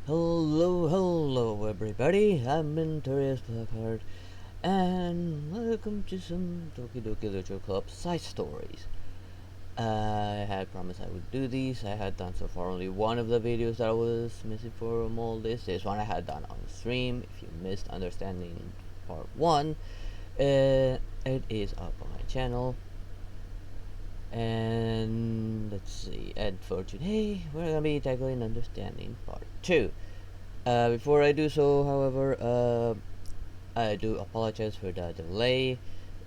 Hello everybody, I'm Notorious Blackheart, and welcome to some Doki Literature Club side stories. I had promised I would do these. I had done so far only one of the videos that I was missing from all this. This one I had done on stream. If you missed Understanding Part 1, it is up on my channel. And let's see, and for today, we're gonna be tackling Understanding Part 2. Before I do so, however, I do apologize for the delay.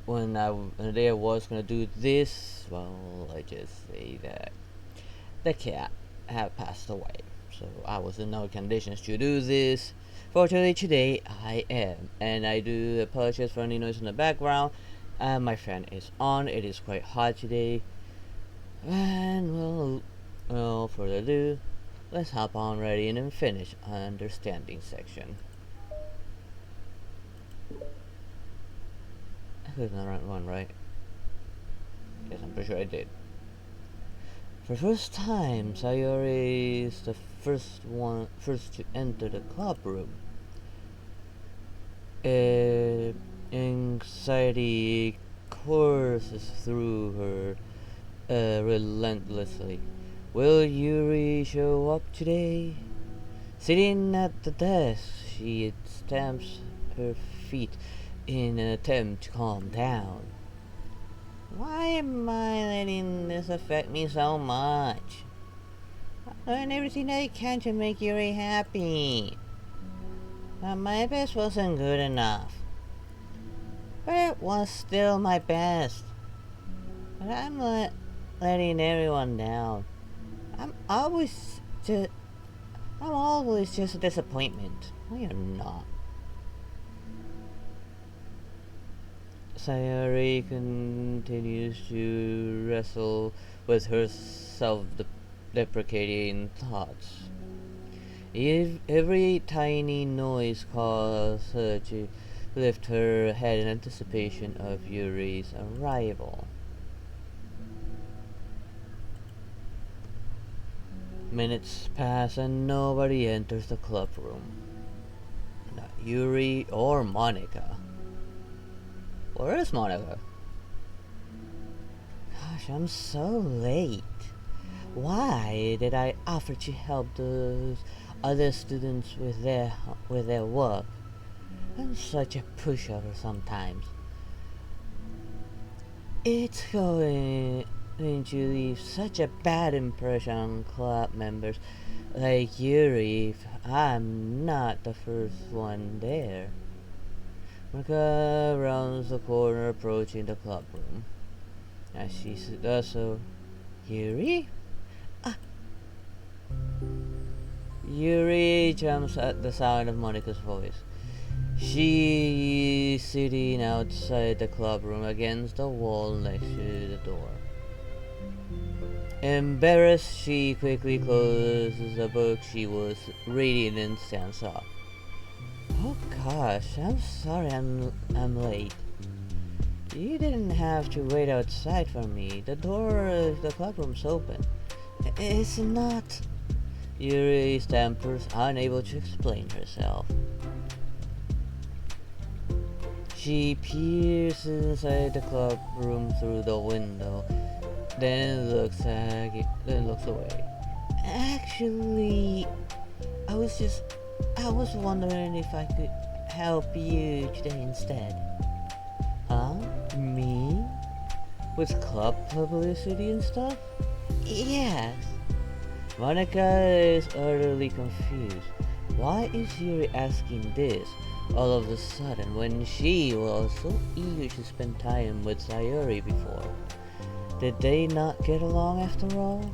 When the day I was gonna do this, well, I just say that the cat had passed away, so I was in no conditions to do this. Fortunately, today I am, and I do apologize for any noise in the background. My fan is on. It is quite hot today, and well, further ado, let's hop on right in and finish understanding section. I clicked on the right one, right? Yes, I'm pretty sure I did. For the first time, Sayori is the first to enter the club room. Anxiety courses through her relentlessly. Will Yuri show up today? Sitting at the desk, she stamps her feet in an attempt to calm down. Why am I letting this affect me so much? I'm doing everything I can to make Yuri happy. But my best wasn't good enough. But it was still my best. But I'm letting everyone down. I'm always just a disappointment. No, you're not. Sayori continues to wrestle with her self-deprecating thoughts. Every tiny noise caused her to lift her head in anticipation of Yuri's arrival. Minutes pass and nobody enters the club room. Not Yuri or Monica. Where is Monica? Gosh, I'm so late. Why did I offer to help those other students with their work? I'm such a pushover sometimes. It's going to leave such a bad impression on club members like Yuri if I'm not the first one there. Monica rounds the corner approaching the club room. As she does so, Yuri? Ah! Yuri jumps at the sound of Monica's voice. She's sitting outside the club room against the wall next to the door. Embarrassed, she quickly closes the book she was reading and stands up. Oh gosh, I'm sorry I'm late. You didn't have to wait outside for me. The door of the clubroom's open. It's not. Yuri stammers, unable to explain herself. She peers inside the clubroom through the window, then looks away. Actually, I was wondering if I could help you today instead. Huh? Me? With club publicity and stuff? Yes. Monica is utterly confused. Why is Yuri asking this all of a sudden when she was so eager to spend time with Sayori before? Did they not get along after all?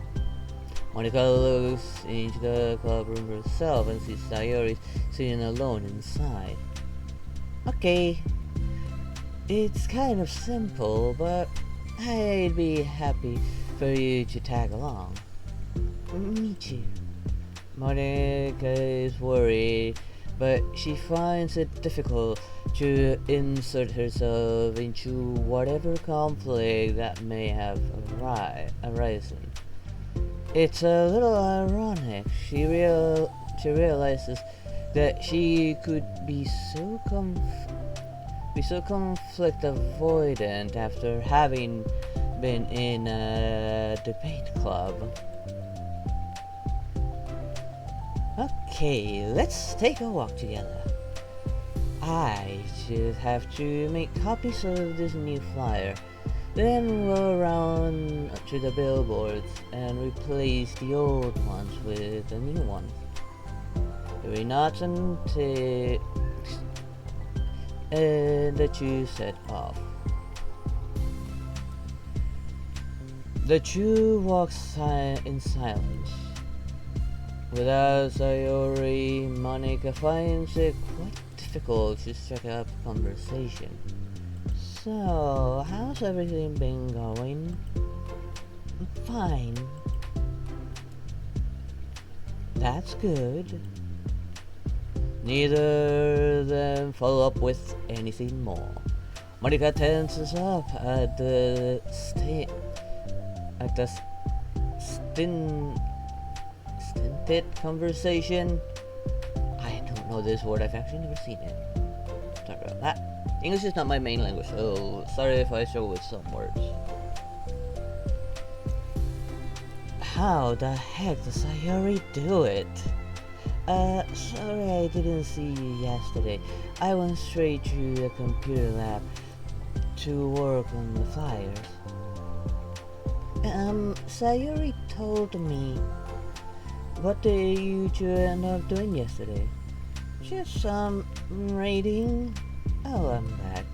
Monica looks into the clubroom herself and sees Sayori sitting alone inside. Okay, it's kind of simple, but I'd be happy for you to tag along. Me too. Monica is worried, but she finds it difficult to insert herself into whatever conflict that may have arisen. It's a little ironic. She she realizes that she could be so conflict avoidant after having been in a debate club. Okay, let's take a walk together. I just have to make copies of this new flyer, then roll around to the billboards and replace the old ones with the new ones. Three knots until the two set off. The two walk in silence. Without Sayori, Monica finds it quite difficult to strike up conversation. So, how's everything been going? Fine. That's good. Neither of them follow up with anything more. Monica tenses up at the stinted conversation. I don't know this word, I've actually never seen it. Sorry about that. English is not my main language, so sorry if I struggle with some words. How the heck does Sayori do it? Sorry I didn't see you yesterday. I went straight to the computer lab to work on the flyers. Sayori told me. What did you two end up doing yesterday? Just reading. Oh, I'm back.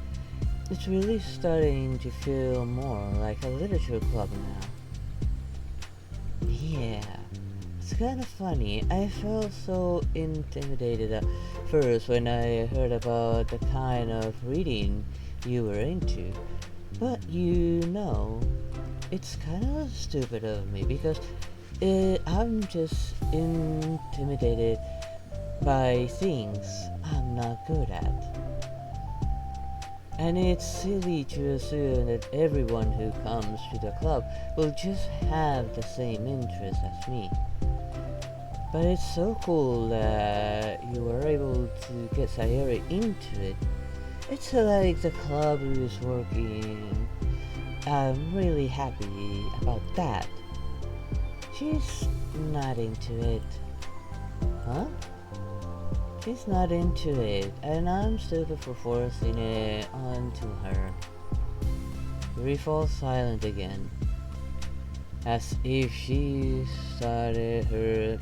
It's really starting to feel more like a literature club now. Yeah, it's kind of funny. I felt so intimidated at first when I heard about the kind of reading you were into. But it's kind of stupid of me because I'm just intimidated by things I'm not good at. And it's silly to assume that everyone who comes to the club will just have the same interest as me. But it's so cool that you were able to get Sayori into it. It's like the club is working. I'm really happy about that. She's not into it. Huh? She's not into it, and I'm stupid for forcing it onto her. Yuri falls silent again, as if she started her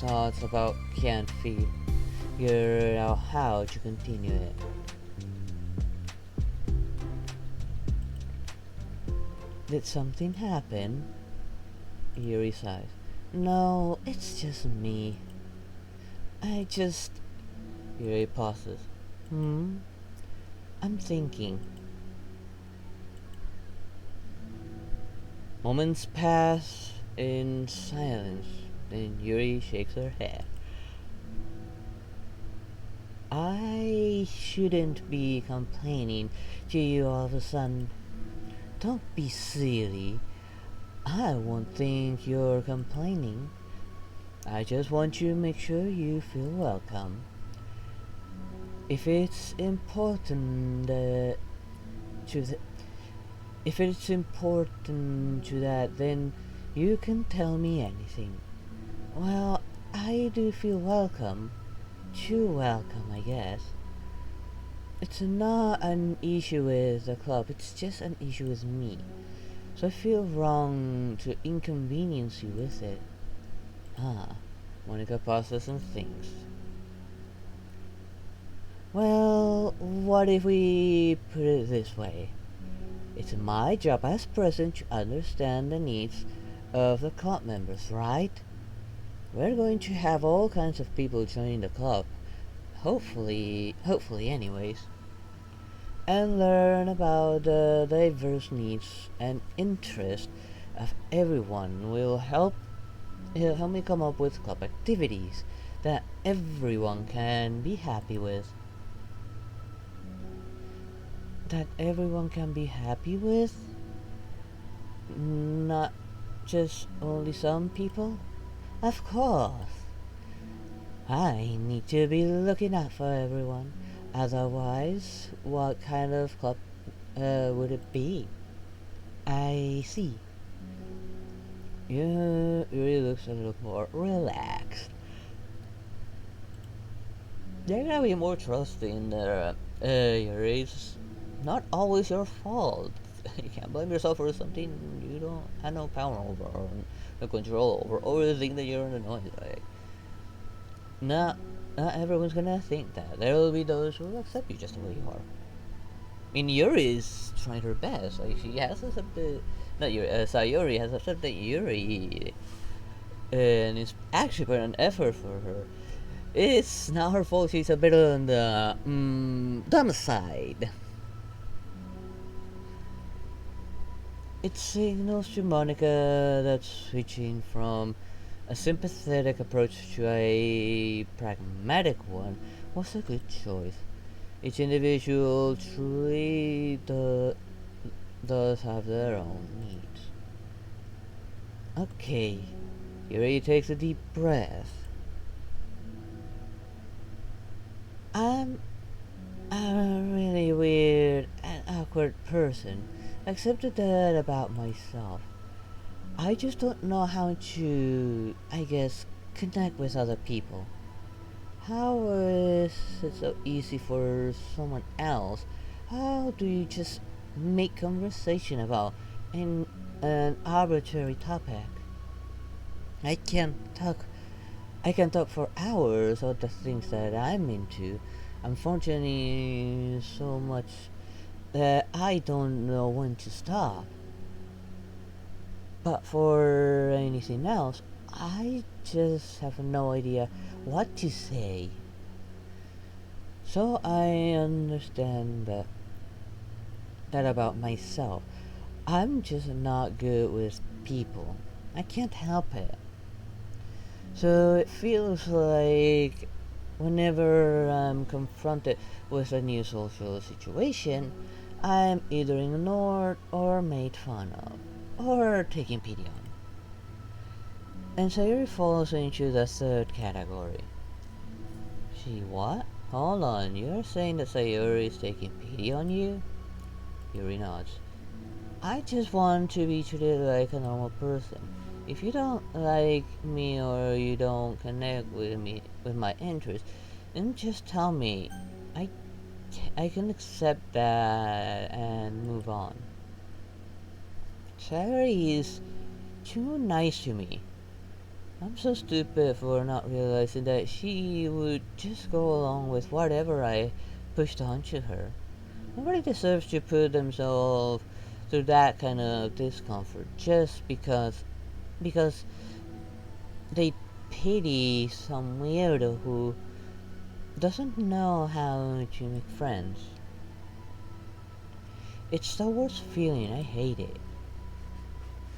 thoughts about can't figure out how to continue it. Did something happen? Yuri sighs. No, it's just me. Yuri pauses. I'm thinking. Moments pass in silence, then Yuri shakes her head. I shouldn't be complaining to you all of a sudden. Don't be silly. I won't think you're complaining. I just want you to make sure you feel welcome. If it's important to that, then you can tell me anything. Well, I do feel welcome. Too welcome, I guess. It's not an issue with the club, it's just an issue with me. So I feel wrong to inconvenience you with it. Monica pauses and thinks. Well, what if we put it this way? It's my job as president to understand the needs of the club members, right? We're going to have all kinds of people joining the club. Hopefully anyways. And learn about the diverse needs and interests of everyone will help me come up with club activities that everyone can be happy with. That everyone can be happy with? Not just only some people? Of course. I need to be looking out for everyone. Otherwise, what kind of club would it be? I see. Yeah, it really looks a little more relaxed. They're gonna be more trusting that it's not always your fault. You can't blame yourself for something you don't have no power over or no control over, or think that you're annoyed. Like, not, not everyone's gonna think that. There will be those who will accept you just the way you are. I mean, Yuri is trying her best. Like, she has accepted, not Yuri, Sayori has accepted Yuri, and it's actually put an effort for her. It's not her fault she's a bit on the dumb side. It signals to Monica that switching from a sympathetic approach to a pragmatic one was a good choice. Each individual truly does have their own needs. Okay, Yuri takes a deep breath. I'm a really weird and awkward person. I accepted that about myself. I just don't know how to, I guess, connect with other people. How is it so easy for someone else? How do you just make conversation about an arbitrary topic? I can talk I can talk for hours about the things that I'm into. Unfortunately, so much that I don't know when to stop. But for anything else, I just have no idea what to say. So I understand that about myself. I'm just not good with people. I can't help it. So it feels like whenever I'm confronted with a new social situation, I'm either ignored or made fun of, or taken pity on. And Sayuri falls into the third category. She what? Hold on, you're saying that Sayuri is taking pity on you? Yuri nods. I just want to be treated like a normal person. If you don't like me or you don't connect with me with my interests, then just tell me. I, I can accept that and move on. Sayuri is too nice to me. I'm so stupid for not realizing that she would just go along with whatever I pushed onto her. Nobody deserves to put themselves through that kind of discomfort just because they pity some weirdo who doesn't know how to make friends. It's the worst feeling, I hate it.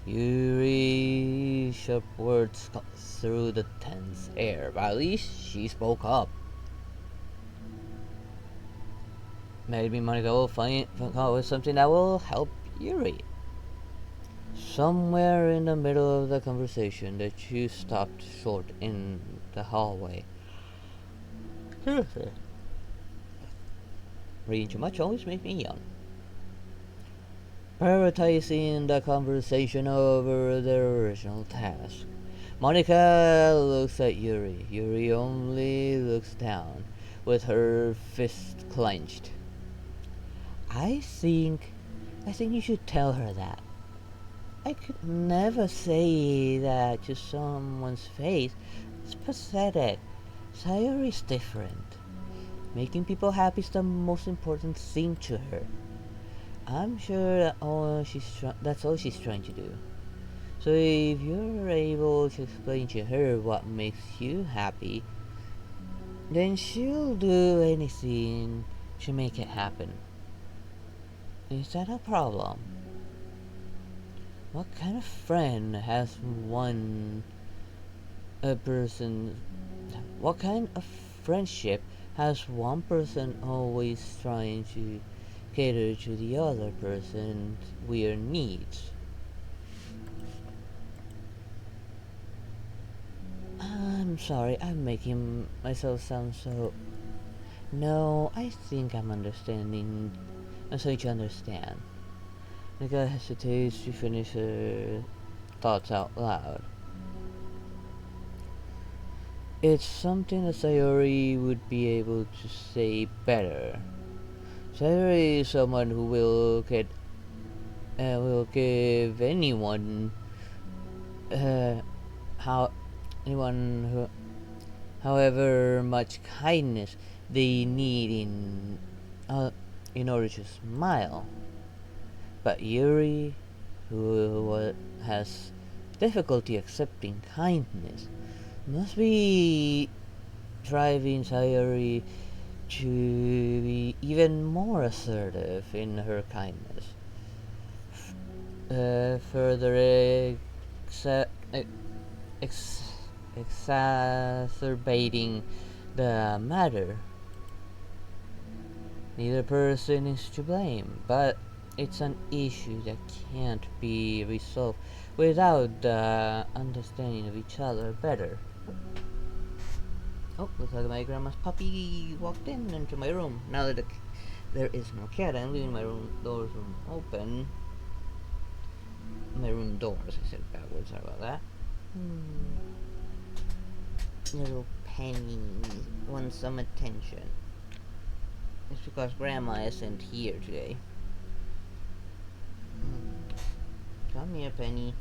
Yuri sharp words cut through the tense air, but at least she spoke up. Maybe Monica will come up with something that will help Yuri. Somewhere in the middle of the conversation, the two stopped short in the hallway. Reading too much always makes me yawn. Prioritizing the conversation over their original task. Monica looks at Yuri. Yuri only looks down, with her fist clenched. I think you should tell her that. I could never say that to someone's face. It's pathetic. Sayori's different. Making people happy is the most important thing to her. I'm sure that's all she's trying to do. So if you're able to explain to her what makes you happy, then she'll do anything to make it happen. Is that a problem? What kind of friend has one a person? What kind of friendship has one person always trying to cater to the other person's weird needs? I'm sorry, I'm making myself sound so... No, I think I'm understanding. I'm starting to understand. Nika hesitates to finish her thoughts out loud. It's something that Sayori would be able to say better. Sayori is someone who will give anyone uh, how anyone who however much kindness they need in order to smile. But Yuri, who has difficulty accepting kindness, must be driving Sayori to be even more assertive in her kindness, further ex- exacerbating the matter. Neither person is to blame, but it's an issue that can't be resolved without the understanding of each other better. Oh, looks like my grandma's puppy walked into my room. Now that there is no cat, I'm leaving my room doors open. My room doors, I said backwards, sorry about that. Little Penny wants some attention. It's because Grandma isn't here today. Come here, Penny.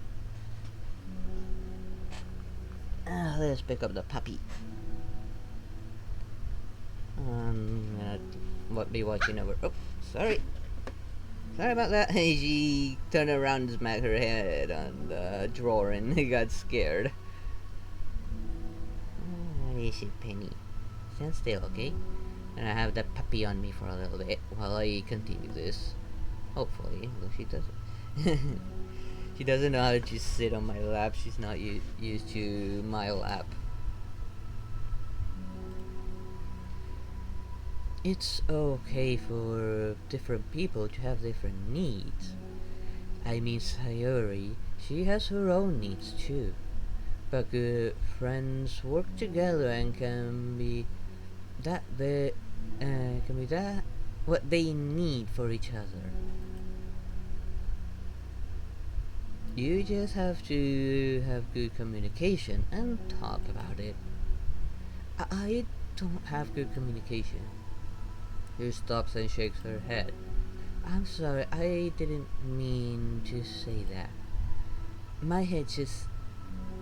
Let's pick up the puppy. I'm gonna be watching over. Oh, sorry. Sorry about that. She turned around and smacked her head on the drawer and got scared. What is it, Penny? Stand still, okay? And I have the puppy on me for a little bit while I continue this. Hopefully, though she doesn't. She doesn't know how to just sit on my lap. She's not used to my lap. It's okay for different people to have different needs. I mean, Sayori, she has her own needs too. But good friends work together and can be that what they need for each other. You just have to have good communication and talk about it. I don't have good communication. She stops and shakes her head. I'm sorry, I didn't mean to say that. My head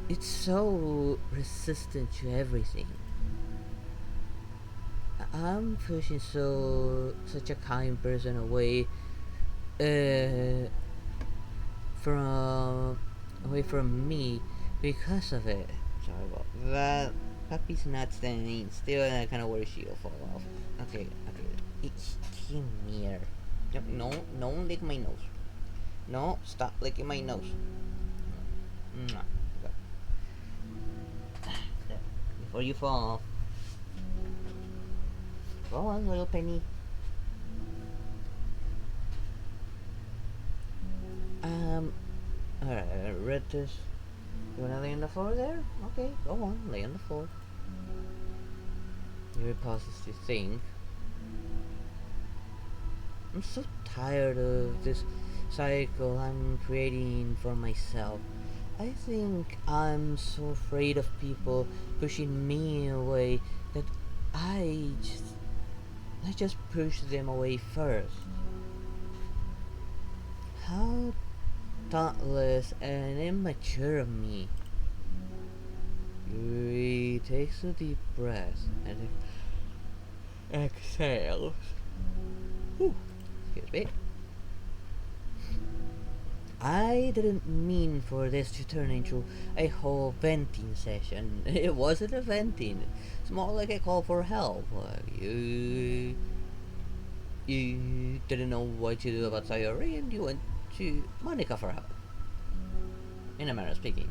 it's so resistant to everything. I'm pushing such a kind person uh, from away from me because of it. Sorry about that. Puppy's not standing still, and I kind of worry she'll fall off. Okay. Come here. No, don't lick my nose. No, stop licking my nose. Mwah. Before you fall off. Go on, little Penny. Alright, I read this. You wanna lay on the floor there? Okay, go on, lay on the floor. Yuri pauses to think. I'm so tired of this cycle I'm creating for myself. I think I'm so afraid of people pushing me away that I just push them away first. How thoughtless and immature of me. Yuri takes a deep breath and exhales. Whew. Excuse me. I didn't mean for this to turn into a whole venting session. It wasn't a venting. It's more like a call for help. You didn't know what to do about Sayori and you went to Monica for help. In a manner of speaking.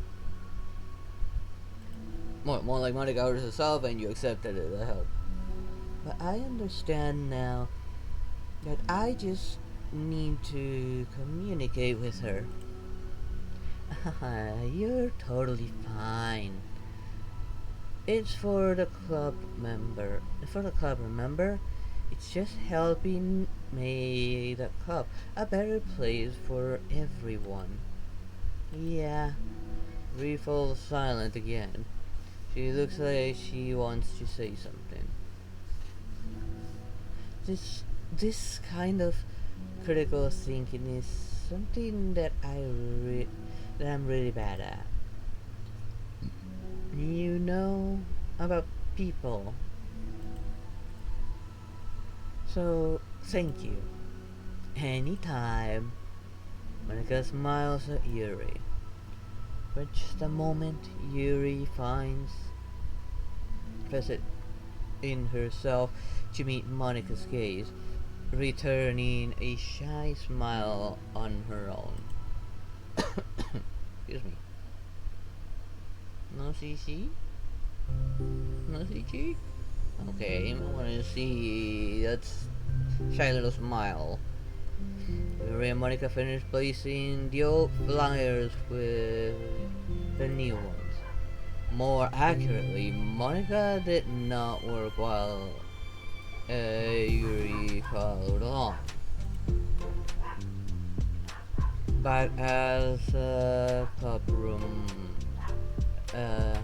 More like Monica orders herself and you accepted the help. But I understand now that I just need to communicate with her. You're totally fine. It's for the club member. For the club, remember? It's just helping make the club a better place for everyone. Yeah. Ree falls silent again. She looks like she wants to say something. This this kind of critical thinking is something that I'm really bad at. You know about people. So thank you. Anytime. Monica smiles at Yuri. For just a moment, Yuri finds present in herself to meet Monica's gaze, returning a shy smile on her own. Excuse me. No CC? No CC? Okay, I wanna see that shy little smile. Yuri and Monica finish placing the old flyers with the new ones. More accurately, Monica did not work while Yuri followed along. But as club room, uh,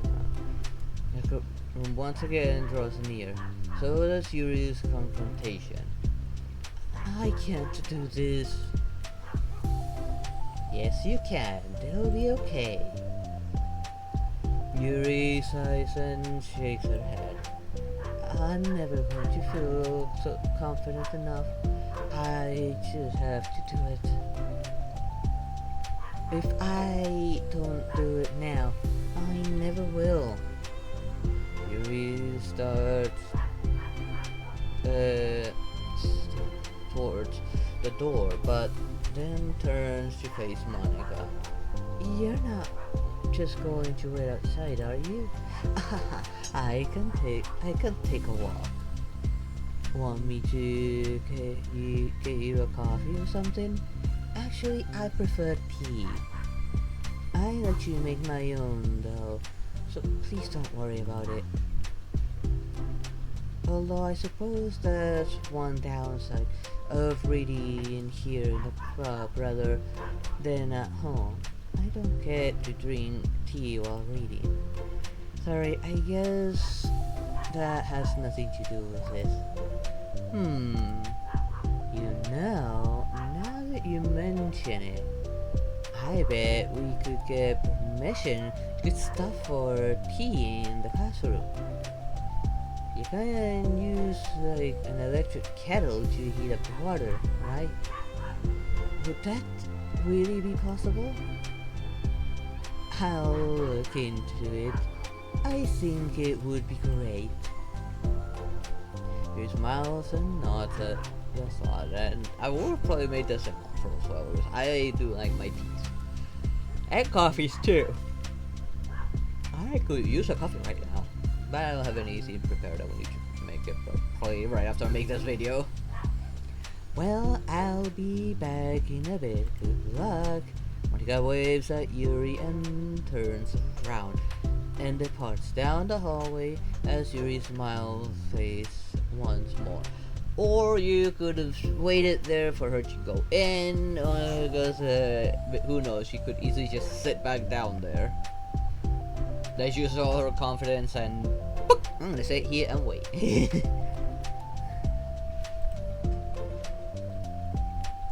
the club room once again draws near, so does Yuri's confrontation. I can't do this. Yes, you can. It'll be okay. Yuri sighs and shakes her head. I'm never going to feel so confident enough. I just have to do it. If I don't do it now, I never will. Yuri starts towards the door, but then turns to face Monica. You're not just going to wait outside, are you? I can take a walk. Want me to get you a coffee or something? Actually, I prefer tea. I let you make my own though, so please don't worry about it. Although I suppose that's one downside of reading here in the club rather than at home. I don't get to drink tea while reading. Sorry, I guess that has nothing to do with this. You know, now that you mention it, I bet we could get permission to get stuff for tea in the classroom. You can use like an electric kettle to heat up the water, right? Would that really be possible? I'll look into it. I think it would be great. He smiles and nods at the thought, and I would have probably made this in for as well, because I do like my teas. And coffees too. I could use a coffee right now, but I don't have anything prepared. I will need to make it probably right after I make this video. Well, I'll be back in a bit. Good luck. Monica waves at Yuri and turns around and departs down the hallway as Yuri smiles face once more. Or you could have waited there for her to go in, because who knows, she could easily just sit back down there. Let's use all her confidence and I'm gonna sit here and wait.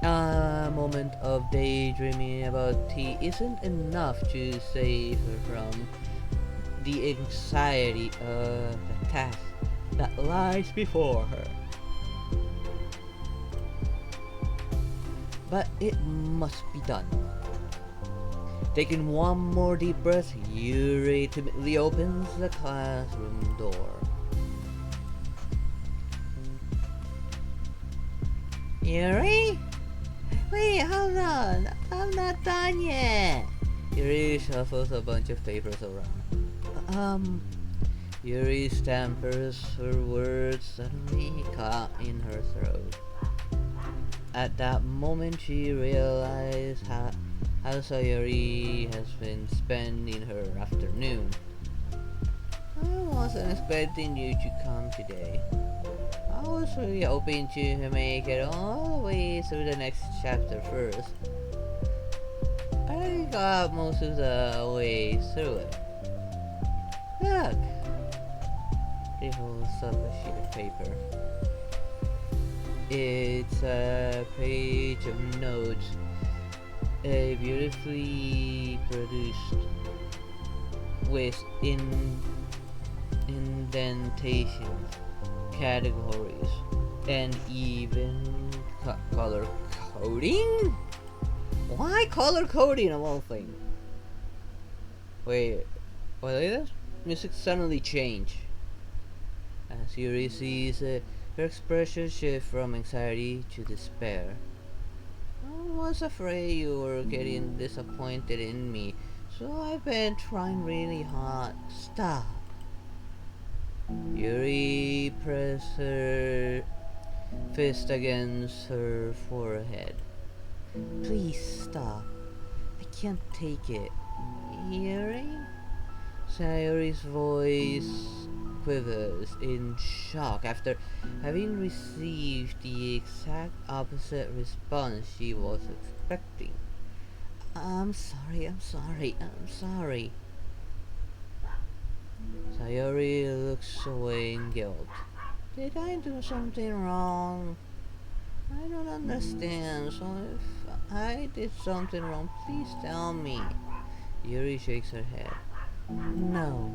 A moment of daydreaming about tea isn't enough to save her from the anxiety of the task that lies before her. But it must be done. Taking one more deep breath, Yuri timidly opens the classroom door. Yuri? Wait, hold on. I'm not done yet. Yuri shuffles a bunch of papers around. Yuri stammers her words suddenly caught in her throat. At that moment, she realized how Sayuri has been spending her afternoon. I wasn't expecting you to come today. I was really hoping to make it all the way through the next chapter first. I got most of the way through it. Look! He holds up a sheet of paper. It's a page of notes, beautifully produced with indentations, categories, and even color coding? Why color coding of all things? Wait, why did the music suddenly change? As Yuri sees her expression shift from anxiety to despair. I was afraid you were getting disappointed in me, so I've been trying really hard. Stop. Yuri pressed her fist against her forehead. Please stop. I can't take it. Yuri? Sayori's voice quivers in shock after having received the exact opposite response she was expecting. I'm sorry. Sayori looks away in guilt. Did I do something wrong? I don't understand, so if I did something wrong, please tell me. Yuri shakes her head. No,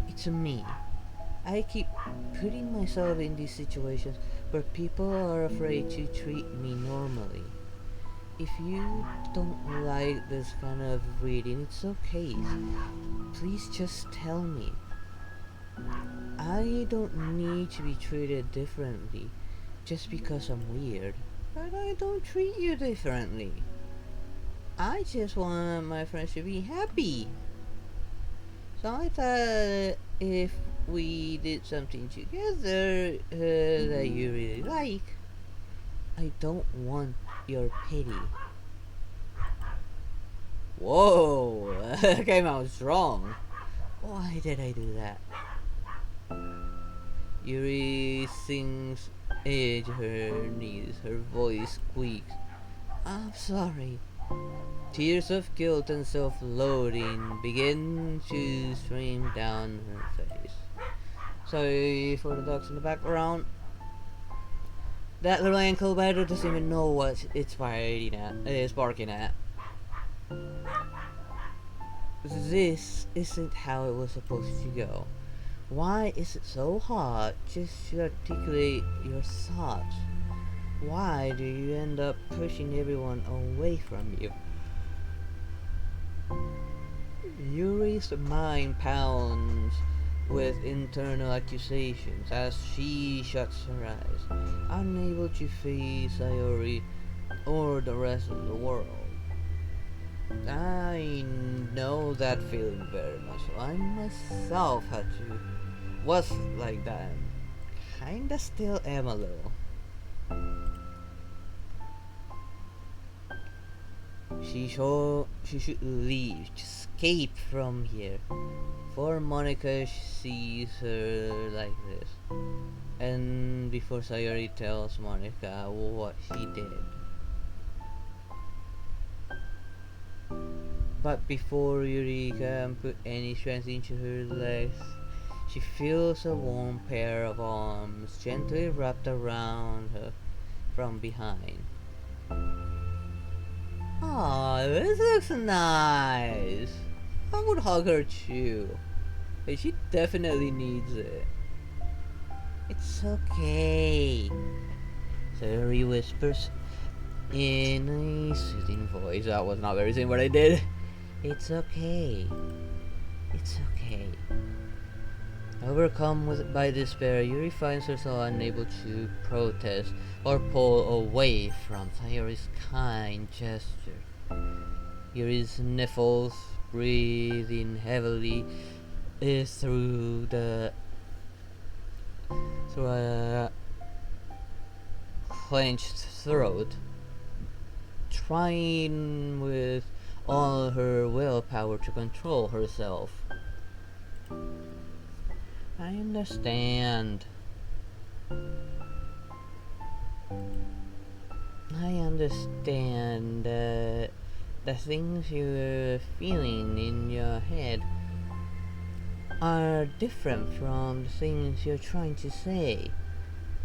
it's me. I keep putting myself in these situations where people are afraid to treat me normally. If you don't like this kind of reading, it's okay. Please just tell me. I don't need to be treated differently just because I'm weird. But I don't treat you differently. I just want my friends to be happy. So I thought if we did something together that you really like, I don't want your pity. Whoa, that came out strong. Why did I do that? Yuri sinks into her knees, her voice squeaks. I'm sorry. Tears of guilt and self-loathing begin to stream down her face. Sorry for the dogs in the background. That little ankle biter doesn't even know what it's barking at. This isn't how it was supposed to go. Why is it so hard just to articulate your thoughts? Why do you end up pushing everyone away from you? Yuri's mind pounds with internal accusations as she shuts her eyes, unable to face Sayori or the rest of the world. I know that feeling very much. I myself was like that. Kinda still am a little. She should leave, just escape from here. Before Monica sees her like this. And before Sayori tells Monica what she did. But before Yuri can put any strength into her legs, she feels a warm pair of arms gently wrapped around her from behind. Aw, this looks nice. I would hug her too. But she definitely needs it. It's okay. Sayori whispers in a soothing voice. That was not very soothing what I did. It's okay. It's okay. Overcome by despair, Yuri finds herself unable to protest or pull away from Sayori's kind gesture. Yuri sniffles, breathing heavily through a clenched throat, trying with all her willpower to control herself. I understand. I understand the things you're feeling in your head are different from the things you're trying to say.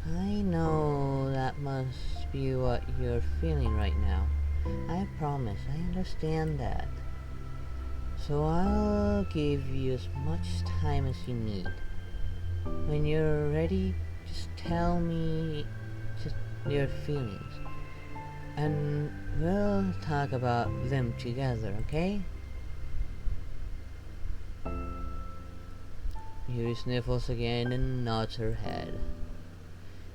I know that must be what you're feeling right now. I promise, I understand that. So I'll give you as much time as you need. When you're ready, just tell me just your feelings. And we'll talk about them together, okay? Yuri sniffles again and nods her head.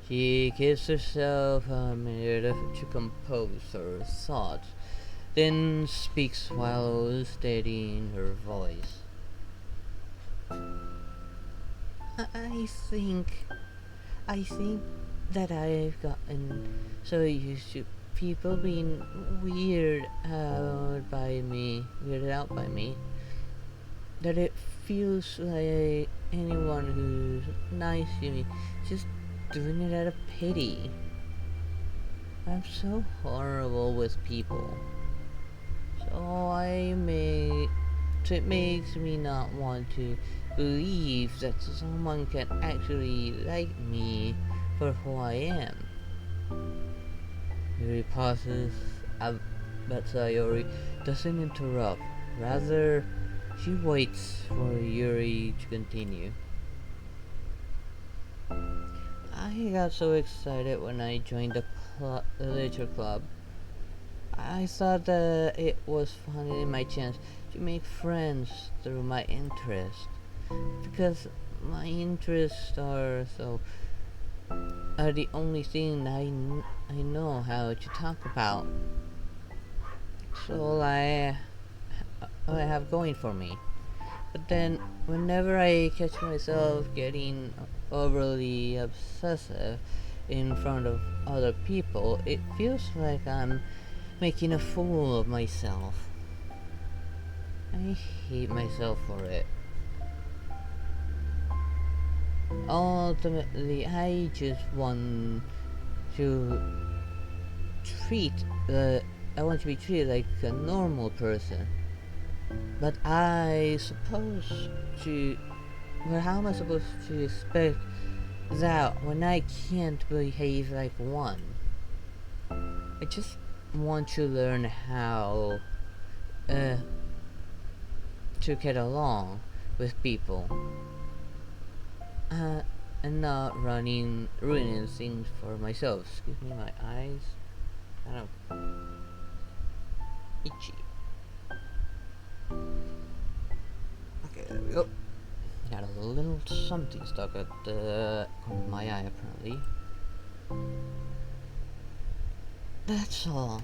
She gives herself a minute to compose her thoughts, then speaks while steadying her voice. I think I think that I've gotten so used to people being weirded out by me, that it feels like anyone who's nice to me just doing it out of pity. I'm so horrible with people. So it makes me not want to believe that someone can actually like me for who I am. Yuri pauses, but Sayori doesn't interrupt. Rather, she waits for Yuri to continue. I got so excited when I joined the literature club. I thought that it was finally my chance to make friends through my interest. Because my interests are the only thing I know how to talk about. So I have going for me. But then, whenever I catch myself getting overly obsessive in front of other people, it feels like I'm making a fool of myself. I hate myself for it. Ultimately, I just want to treat I want to be treated like a normal person. But how am I supposed to expect that when I can't behave like one? I just want to learn how to get along with people. And not ruining things for myself. Excuse me, my eyes kind of itchy. Okay, there we go. Got a little something stuck at the corner of my eye, apparently. That's all.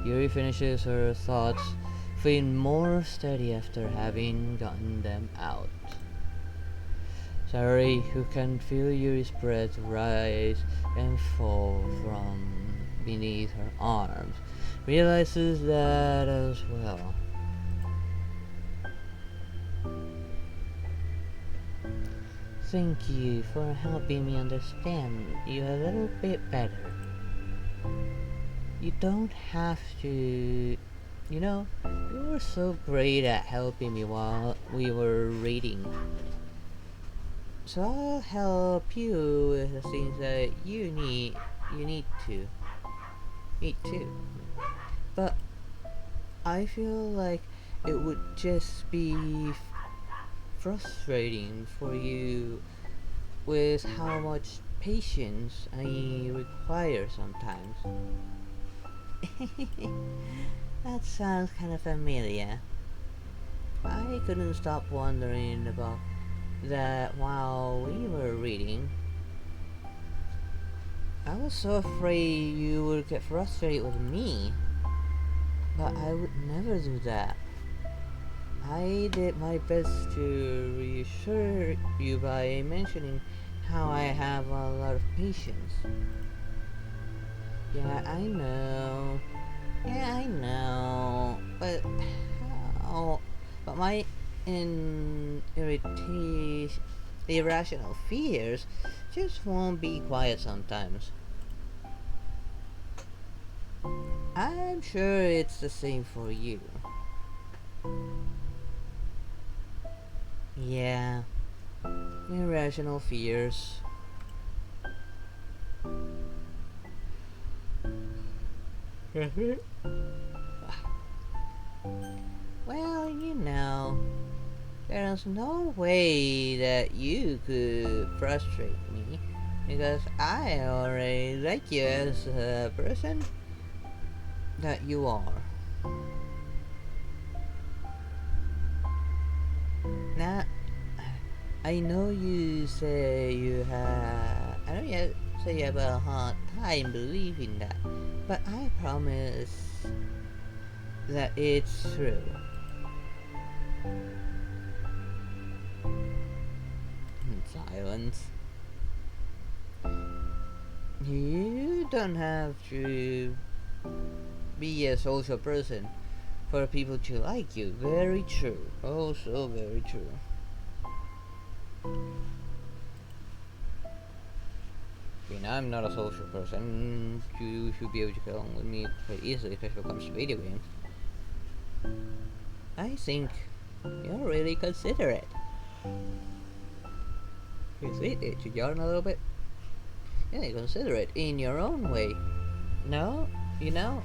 Yuri finishes her thoughts, feeling more steady after having gotten them out. Sayori, who can feel Yuri's breath rise and fall from beneath her arms, realizes that as well. Thank you for helping me understand you a little bit better. You don't have to. You were so great at helping me while we were reading. So I'll help you with the things that you need. You need to. Me too. But I feel like it would just be frustrating for you with how much patience I require sometimes. That sounds kind of familiar. I couldn't stop wondering about that while we were reading. I was so afraid you would get frustrated with me, but I would never do that. I did my best to reassure you by mentioning how I have a lot of patience. Yeah, I know. But how? But my irritation. irrational fears just won't be quiet sometimes. I'm sure it's the same for you. Yeah, irrational fears. Well, there's no way that you could frustrate me because I already like you as a person that you are. Now, I know you say you have. I know you say you have a hard time believing that, but I promise that it's true. Silence. You don't have to be a social person for people to like you. Very true. Oh, so very true. I mean, I'm not a social person. You should be able to get along with me quite easily, especially when it comes to video games. I think you're really considerate. You see, did you yarn a little bit? Yeah, considerate in your own way. No, you know,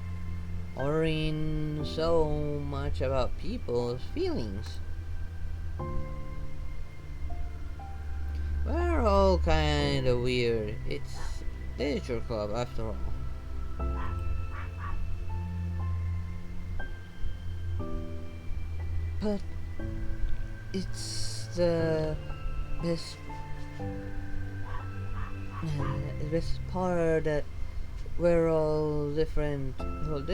worrying so much about people's feelings. We're all kind of weird. It's literature club after all. But it's the best, best part that we're all different, and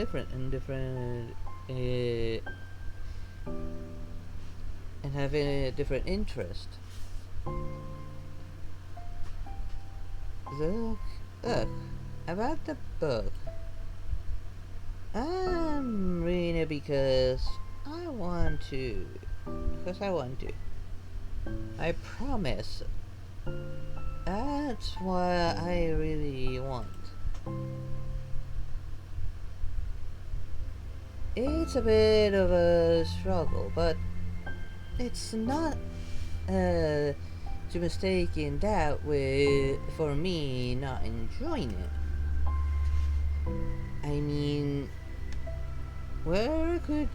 different, and have a different interest. Look, about the book. I'm reading it because I want to. Because I want to. I promise. That's what I really want. It's a bit of a struggle, but it's not to mistake in that with for me not enjoying it. I mean, we could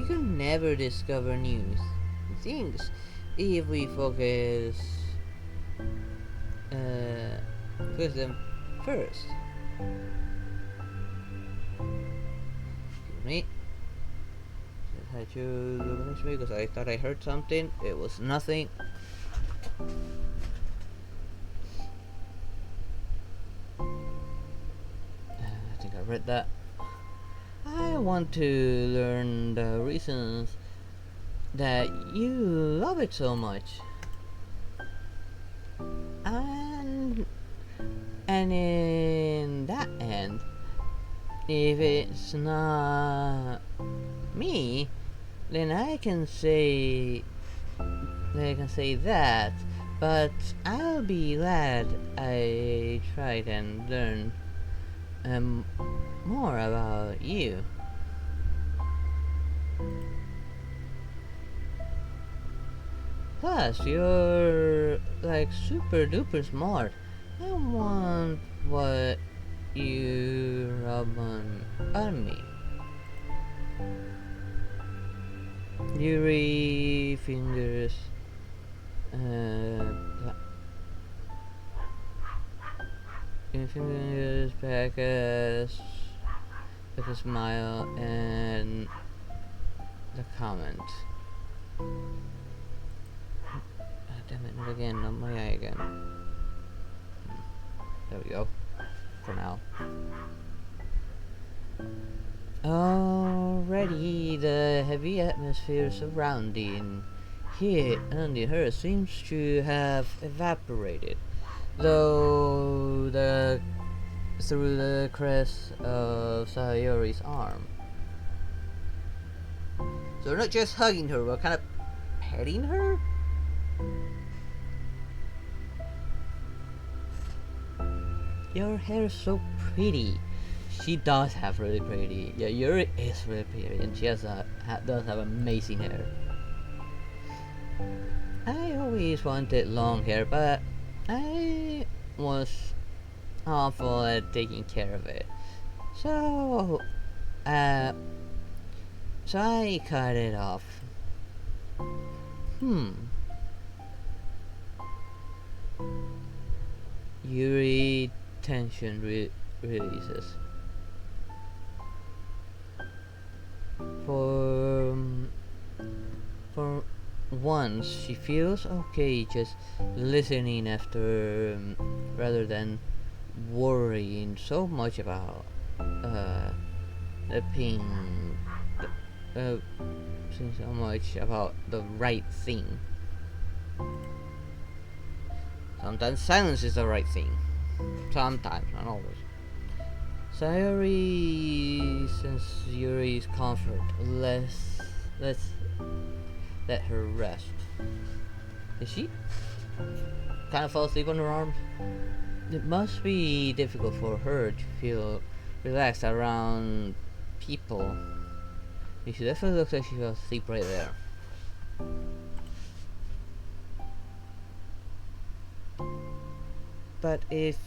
never discover new things if we focus them first. Excuse me. Just had to look because I thought I heard something. It was nothing. I think I read that. I want to learn the reasons that you love it so much. And in that end, if it's not me, then I can say that, but I'll be glad I tried and learned more about you. Plus, you're like super duper smart. I want what you rub on me. Yuri fingers fingers back as with a smile and the comment. Damn it, not again, not my eye again. There we go. For now. Already, the heavy atmosphere surrounding here under her seems to have evaporated, though through the crest of Sayori's arm. So we're not just hugging her, we're kind of petting her? Your hair is so pretty. She does have really pretty. Yeah, Yuri is really pretty, and she does have amazing hair. I always wanted long hair, but I was awful at taking care of it. So, uh, so I cut it off. Hmm. Yuri tension releases. For for once, she feels okay just listening after, rather than worrying so much about the ping, uh, saying so much about the right thing. Sometimes silence is the right thing. Sometimes, not always. Sayori senses Yuri's comfort. Let's let her rest. Did she kind of fall asleep on her arms? It must be difficult for her to feel relaxed around people. She definitely looks like she fell asleep right there. But if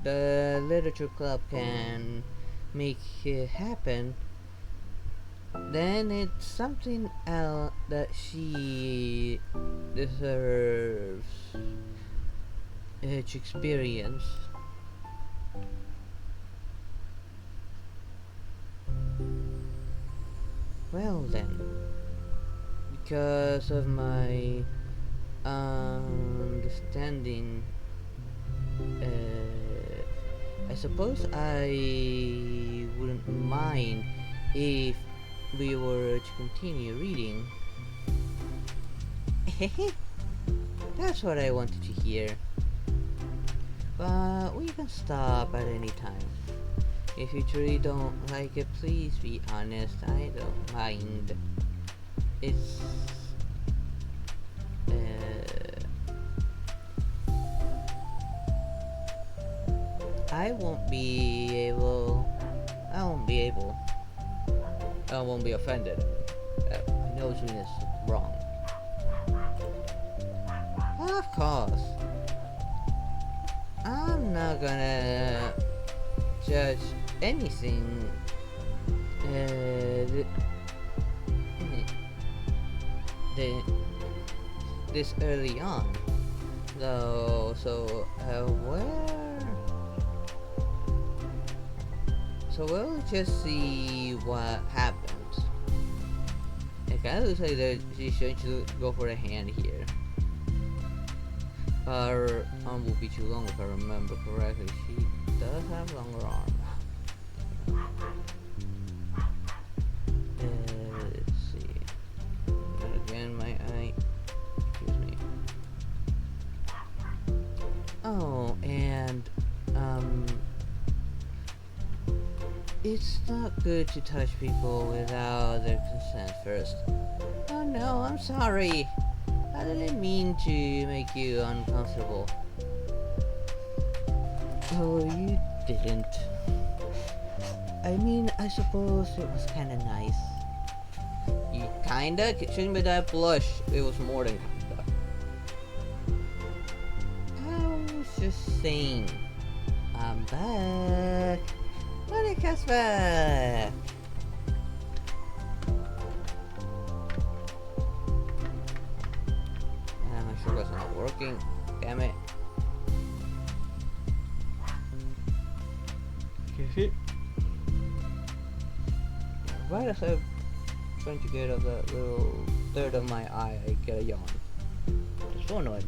the literature club can make it happen, then it's something else that she deserves to experience. Well then, because of my understanding, I suppose I wouldn't mind if we were to continue reading. That's what I wanted to hear. But we can stop at any time. If you truly don't like it, please be honest. I don't mind. It's I won't be able. I won't be able. I won't be offended. I know doing this wrong. Of course. I'm not gonna judge anything this early on, though. So we'll just see what happens. It kind of looks like that she's going to go for a hand here. Her arm will be too long if I remember correctly. She does have longer arms. Let's see. And again, my eye. Excuse me. Oh, and it's not good to touch people without their consent first. Oh no, I'm sorry. I didn't mean to make you uncomfortable. Oh, you didn't. I mean, I suppose it was kinda nice. You kinda? Shouldn't be that blush. It was more than kinda. I was just saying. I'm back. Monika's back. My sugar's not working. Damn it. Right as I'm trying to get out that little third of my eye, I get a yawn. It's so annoying.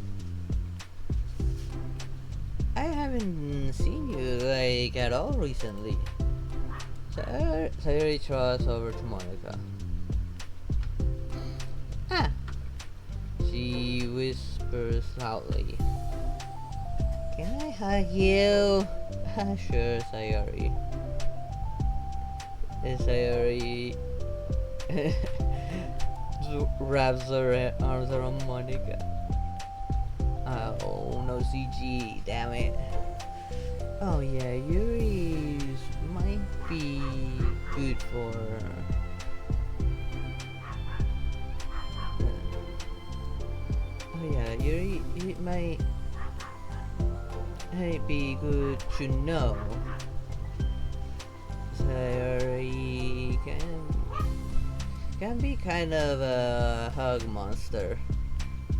I haven't seen you like at all recently. Sayori throws over to Monica. Ah! She whispers loudly. Can I hug you? Sure, Sayori. Sayori wraps her arms around Monica. Oh, no CG, damn it. Oh yeah, Yuri's might be good for. Oh yeah, Yuri, it might be good to know. So Yuri can be kind of a hug monster.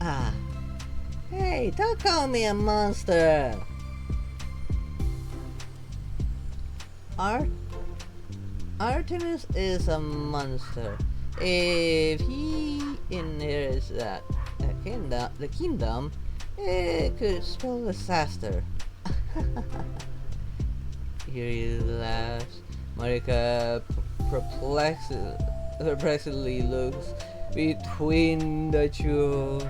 Ah, hey, don't call me a monster. Art Artemis is a monster. If he inherits the kingdom, it could spell disaster. Here he laughs. Marika perplexedly looks between the two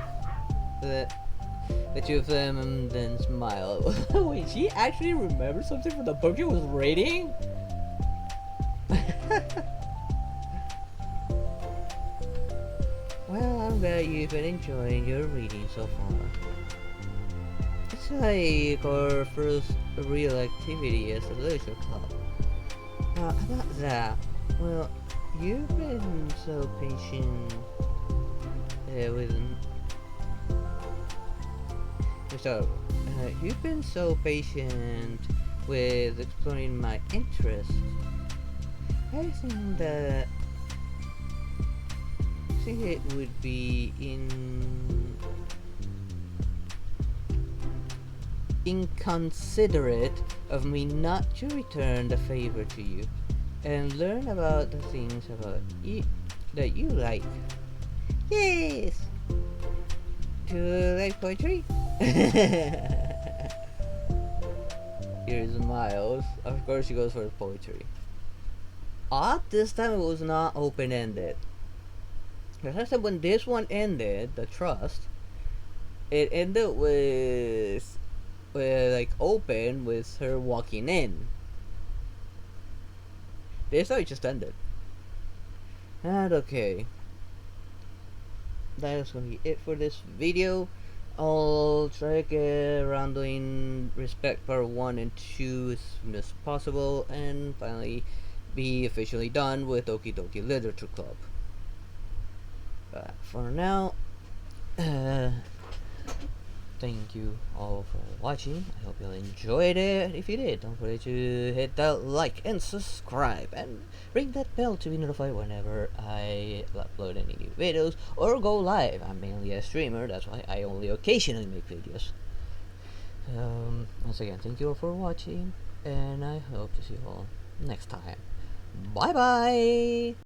of them and then smile. Wait, she actually remembers something from the book she was reading? Well, I'm glad you've been enjoying your reading so far. It's like our first real activity as a literature club. About that, well, you've been so patient with. So, you've been so patient with exploring my interests. I think it would be inconsiderate of me not to return the favor to you and learn about the things about you that you like. Yes! Do you like poetry? Here smiles. Of course she goes for poetry. This time it was not open-ended. The last time when this one ended, the trust, it ended with like open with her walking in. This time it just ended. And okay. That is gonna be it for this video. I'll try to get around doing Respect Part 1 and 2 as soon as possible, and finally be officially done with Doki Doki Literature Club. But for now, thank you all for watching. I hope you enjoyed it. If you did, don't forget to hit that like and subscribe and ring that bell to be notified whenever I upload any new videos or go live. I'm mainly a streamer, that's why I only occasionally make videos. Once again, thank you all for watching, and I hope to see you all next time. Bye bye!